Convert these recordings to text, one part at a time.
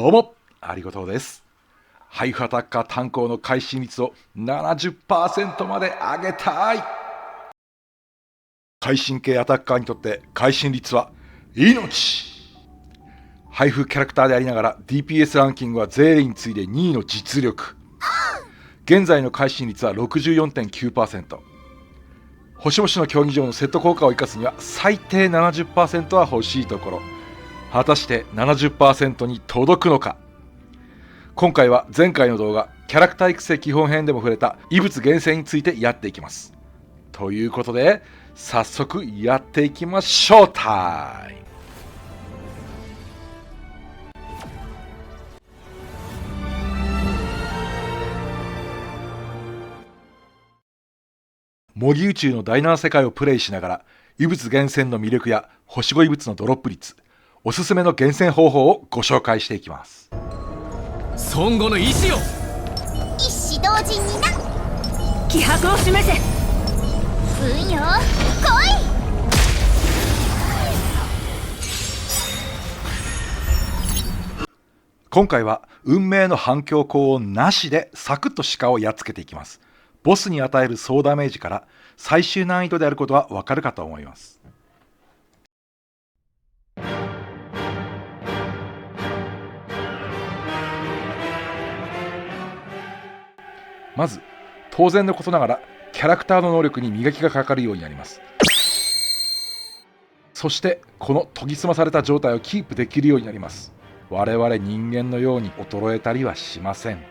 どうもありがとうです。配布アタッカー炭鉱の会心率を 70% まで上げたい。会心系アタッカーにとって会心率は命。配布キャラクターでありながら DPS ランキングはゼーレに次いで2位の実力。現在の会心率は 64.9%。星々の競技場のセット効果を生かすには最低 70% は欲しいところ。果たして 70% に届くのか。今回は前回の動画キャラクター育成基本編でも触れた異物厳選についてやっていきます。ということで早速やっていきましょう。タイム。模擬宇宙の第7世界をプレイしながら異物厳選の魅力や星5異物のドロップ率、おすすめの厳選方法をご紹介していきます。孫悟の意志を一子同人にな。気迫を示せ。うんよ、来い。今回は運命の反響高音なしでサクッと鹿をやっつけていきます。ボスに与える総ダメージから最終難易度であることはわかるかと思います。まず当然のことながらキャラクターの能力に磨きがかかるようになります。そしてこの研ぎ澄まされた状態をキープできるようになります。我々人間のように衰えたりはしません。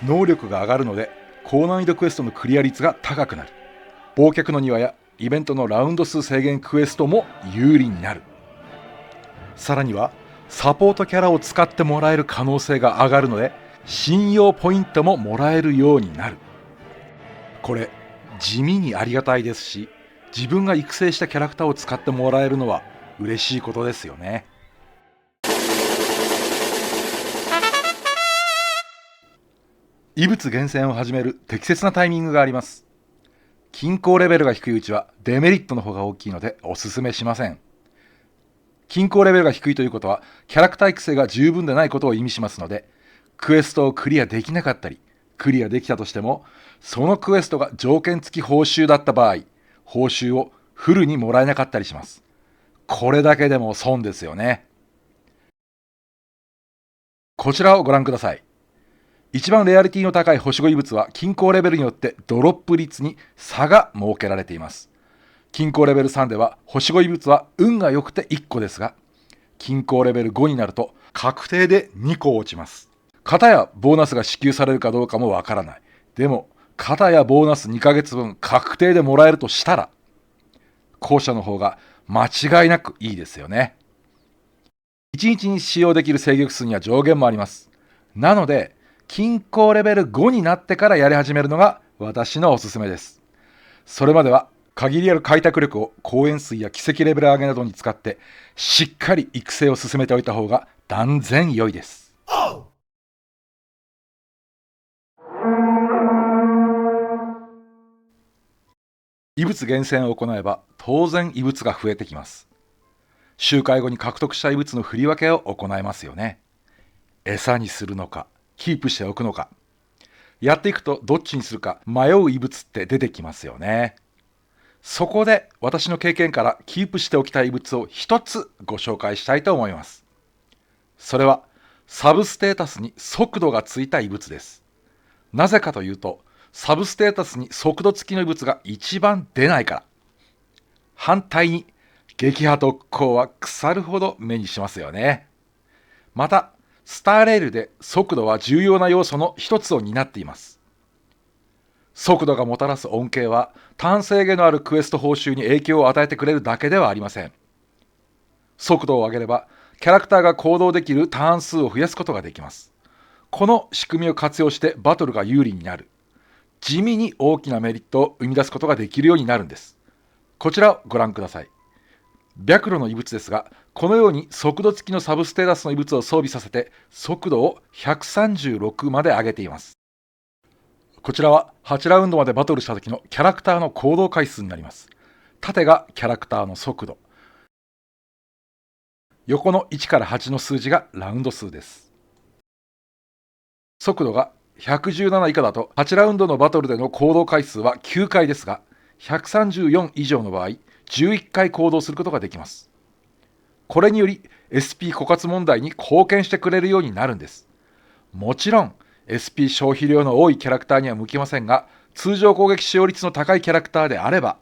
能力が上がるので高難易度クエストのクリア率が高くなる。忘却の庭やイベントのラウンド数制限クエストも有利になる。さらにはサポートキャラを使ってもらえる可能性が上がるので信用ポイントももらえるようになる。これ地味にありがたいですし、自分が育成したキャラクターを使ってもらえるのは嬉しいことですよね。異物厳選を始める適切なタイミングがあります。均衡レベルが低いうちはデメリットの方が大きいのでおすすめしません。均衡レベルが低いということはキャラクター育成が十分でないことを意味しますので、クエストをクリアできなかったり、クリアできたとしてもそのクエストが条件付き報酬だった場合、報酬をフルにもらえなかったりします。これだけでも損ですよね。こちらをご覧ください。一番レアリティの高い星5異物は均衡レベルによってドロップ率に差が設けられています。均衡レベル3では星5異物は運が良くて1個ですが、均衡レベル5になると確定で2個落ちます。片やボーナスが支給されるかどうかもわからない。でも片やボーナス2ヶ月分確定でもらえるとしたら、後者の方が間違いなくいいですよね。1日に使用できる制御数には上限もあります。なので均衡レベル5になってからやり始めるのが私のおすすめです。それまでは限りある開拓力を公園水や奇跡レベル上げなどに使ってしっかり育成を進めておいた方が断然良いです。異物厳選を行えば当然異物が増えてきます。周回後に獲得した異物の振り分けを行えますよね。餌にするのかキープしておくのか、やっていくとどっちにするか迷う異物って出てきますよね。そこで私の経験からキープしておきたい異物を一つご紹介したいと思います。それはサブステータスに速度がついた異物です。なぜかというとサブステータスに速度付きの異物が一番出ないから。反対に撃破特攻は腐るほど目にしますよね。またスターレールで速度は重要な要素の一つを担っています。速度がもたらす恩恵はターン制限のあるクエスト報酬に影響を与えてくれるだけではありません。速度を上げればキャラクターが行動できるターン数を増やすことができます。この仕組みを活用してバトルが有利になる。地味に大きなメリットを生み出すことができるようになるんです。こちらをご覧ください。白露の異物ですが、このように速度付きのサブステータスの異物を装備させて速度を136まで上げています。こちらは8ラウンドまでバトルした時のキャラクターの行動回数になります。縦がキャラクターの速度、横の1から8の数字がラウンド数です。速度が117以下だと8ラウンドのバトルでの行動回数は9回ですが、134以上の場合11回行動することができます。これにより SP 枯渇問題に貢献してくれるようになるんです。もちろん SP 消費量の多いキャラクターには向きませんが、通常攻撃使用率の高いキャラクターであれば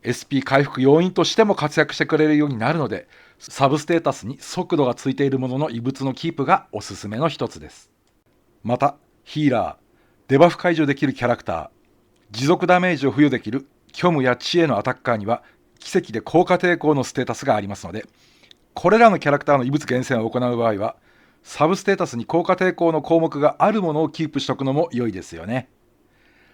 SP 回復要因としても活躍してくれるようになるので、サブステータスに速度がついているものの異物のキープがおすすめの一つです。またヒーラー、デバフ解除できるキャラクター、持続ダメージを付与できる虚無や知恵のアタッカーには奇跡で効果抵抗のステータスがありますので、これらのキャラクターの異物厳選を行う場合はサブステータスに効果抵抗の項目があるものをキープしておくのも良いですよね。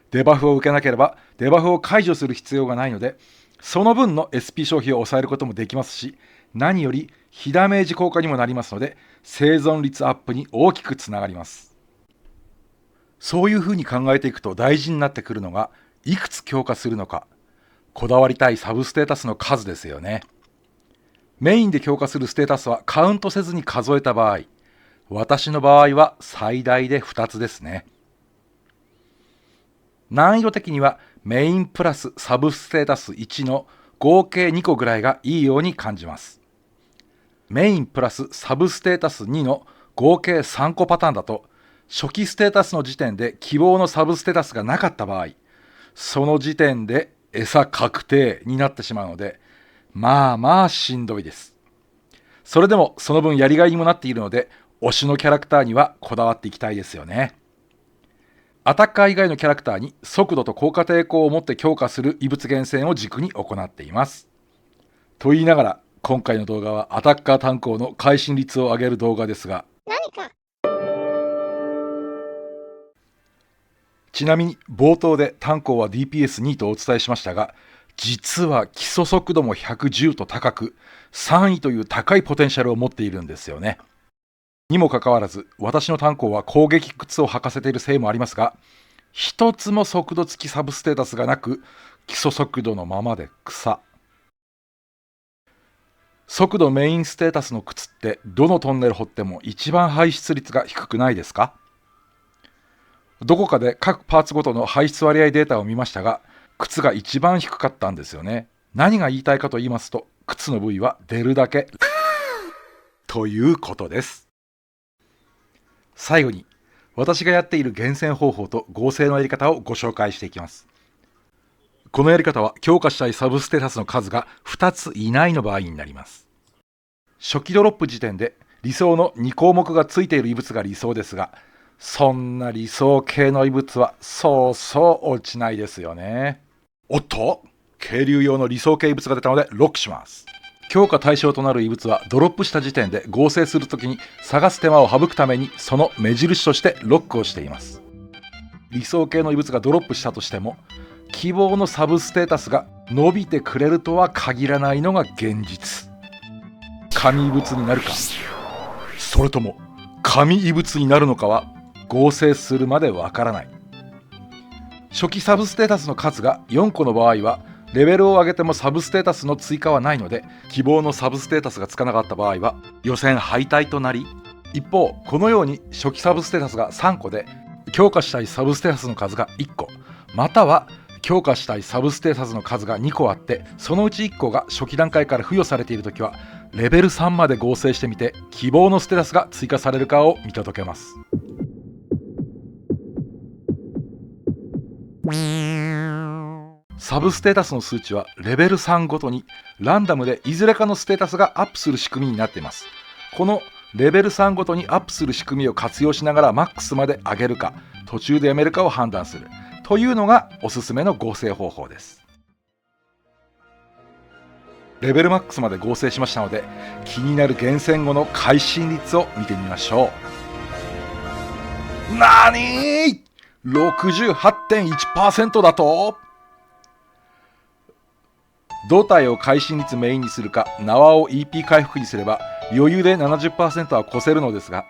デバフを受けなければデバフを解除する必要がないので、その分の SP 消費を抑えることもできますし、何より非ダメージ効果にもなりますので、生存率アップに大きくつながります。そういうふうに考えていくと大事になってくるのが、いくつ強化するのか、こだわりたいサブステータスの数ですよね。メインで強化するステータスはカウントせずに数えた場合、私の場合は最大で2つですね。難易度的にはメインプラスサブステータス1の合計2個ぐらいがいいように感じます。メインプラスサブステータス2の合計3個パターンだと、初期ステータスの時点で希望のサブステータスがなかった場合、その時点で餌確定になってしまうので、まあしんどいです。それでもその分やりがいにもなっているので、推しのキャラクターにはこだわっていきたいですよね。アタッカー以外のキャラクターに速度と効果抵抗を持って強化する異物厳選を軸に行っています。と言いながら、今回の動画はアタッカー炭鉱の会心率を上げる動画ですが、ちなみに冒頭で炭鉱は DPS2 とお伝えしましたが、実は基礎速度も110と高く、3位という高いポテンシャルを持っているんですよね。にもかかわらず、私の炭鉱は攻撃靴を履かせているせいもありますが、一つも速度付きサブステータスがなく、基礎速度のままで草。速度メインステータスの靴ってどのトンネル掘っても一番排出率が低くないですか？どこかで各パーツごとの排出割合データを見ましたが、靴が一番低かったんですよね。何が言いたいかと言いますと、靴の部位は出るだけということです。最後に、私がやっている厳選方法と合成のやり方をご紹介していきます。このやり方は強化したいサブステータスの数が2つ以内の場合になります。初期ドロップ時点で理想の2項目がついている異物が理想ですが、そんな理想系の異物はそうそう落ちないですよね。おっと、渓流用の理想系異物が出たのでロックします。強化対象となる異物はドロップした時点で合成するときに探す手間を省くためにその目印としてロックをしています。理想系の異物がドロップしたとしても、希望のサブステータスが伸びてくれるとは限らないのが現実。神異物になるか、それとも神異物になるのかは合成するまでわからない。初期サブステータスの数が4個の場合はレベルを上げてもサブステータスの追加はないので、希望のサブステータスがつかなかった場合は予選敗退となり、一方このように初期サブステータスが3個で強化したいサブステータスの数が1個、または強化したいサブステータスの数が2個あって、そのうち1個が初期段階から付与されているときはレベル3まで合成してみて希望のステータスが追加されるかを見届けます。サブステータスの数値はレベル3ごとにランダムでいずれかのステータスがアップする仕組みになっています。このレベル3ごとにアップする仕組みを活用しながらマックスまで上げるか途中でやめるかを判断するというのがおすすめの合成方法です。レベルマックスまで合成しましたので、気になる厳選後の会心率を見てみましょう。なーにー 68.1% だと、胴体を会心率メインにするか縄を EP 回復にすれば余裕で 70% は越せるのですが、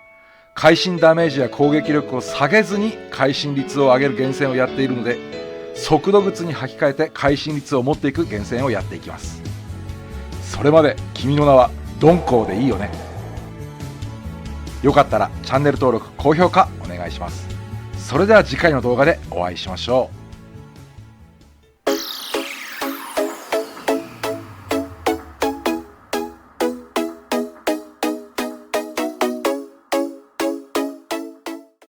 会心ダメージや攻撃力を下げずに会心率を上げる厳選をやっているので、速度靴に履き替えて会心率を持っていく厳選をやっていきます。それまで君の名は鈍行でいいよね。よかったらチャンネル登録高評価お願いします。それでは次回の動画でお会いしましょう。